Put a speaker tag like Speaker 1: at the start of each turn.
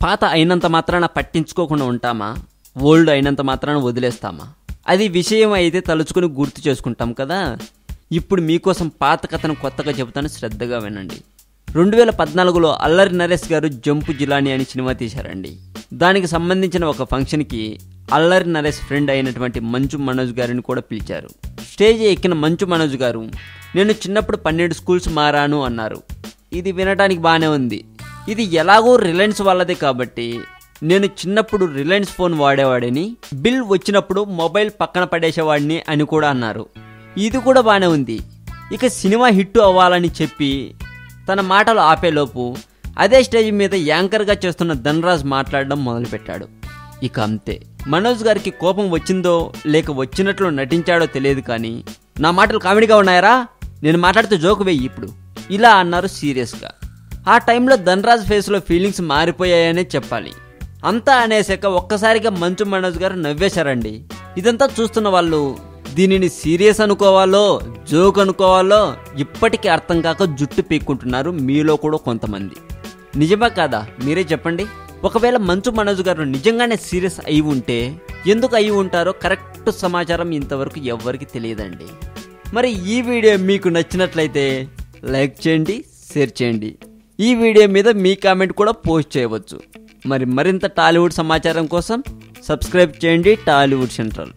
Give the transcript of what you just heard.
Speaker 1: పాత అయినంత మాత్రాన పట్టించుకోకుండా ఉంటామా? ఓల్డ్ అయినంత మాత్రాన వదిలేస్తామా? అది విషయం అయితే తలుచుకుని గుర్తు చేసుకుంటాం కదా. ఇప్పుడు మీకోసం పాత కథను కొత్తగా చెబుతాను, శ్రద్ధగా వినండి. 2014లో అల్లరి నరేష్ గారు జంపు జిలానీ అని సినిమా తీశారండి. దానికి సంబంధించిన ఒక ఫంక్షన్కి అల్లరి నరేష్ ఫ్రెండ్ అయినటువంటి మంచు మనోజ్ గారిని కూడా పిలిచారు. స్టేజ్ ఎక్కిన మంచు మనోజ్ గారు, నేను చిన్నప్పుడు 12 స్కూల్స్ మారాను అన్నారు. ఇది వినడానికి బాగానే ఉంది. ఇది ఎలాగో రిలయన్స్ వాళ్ళదే కాబట్టి నేను చిన్నప్పుడు రిలయన్స్ ఫోన్ వాడేవాడిని, బిల్ వచ్చినప్పుడు మొబైల్ పక్కన పడేసేవాడిని అని కూడా అన్నారు. ఇది కూడా బాగానే ఉంది. ఇక సినిమా హిట్ అవ్వాలని చెప్పి తన మాటలు ఆపేలోపు అదే స్టేజ్ మీద యాంకర్గా చేస్తున్న ధనరాజ్ మాట్లాడడం మొదలుపెట్టాడు. ఇక అంతే. మనోజ్ గారికి కోపం వచ్చిందో లేక వచ్చినట్లు నటించాడో తెలియదు, కానీ నా మాటలు కామెడీగా ఉన్నాయరా, నేను మాట్లాడితే జోకు వెయ్యి ఇప్పుడు, ఇలా అన్నారు సీరియస్గా. ఆ టైంలో ధనరాజ్ ఫేస్లో ఫీలింగ్స్ మారిపోయాయనే చెప్పాలి. అంతా అనేసాక ఒక్కసారిగా మంచు మనోజ్ గారు నవ్వేశారండి. ఇదంతా చూస్తున్న వాళ్ళు దీనిని సీరియస్ అనుకోవాలో జోక్ అనుకోవాలో ఇప్పటికీ అర్థం కాక జుట్టు పీక్కుంటున్నారు మీలో కూడా కొంతమంది. నిజమా కాదా మీరే చెప్పండి. ఒకవేళ మంచు మనోజ్ గారు నిజంగానే సీరియస్ అయి ఉంటే ఎందుకు అయి ఉంటారో కరెక్ట్ సమాచారం ఇంతవరకు ఎవ్వరికి తెలియదండి. మరి ఈ వీడియో మీకు నచ్చినట్లయితే లైక్ చేయండి, షేర్ చేయండి. ఈ వీడియో మీద మీ కామెంట్ కూడా పోస్ట్ చేయవచ్చు. మరింత టాలీవుడ్ సమాచారం కోసం సబ్స్క్రైబ్ చేయండి టాలీవుడ్ సెంట్రల్.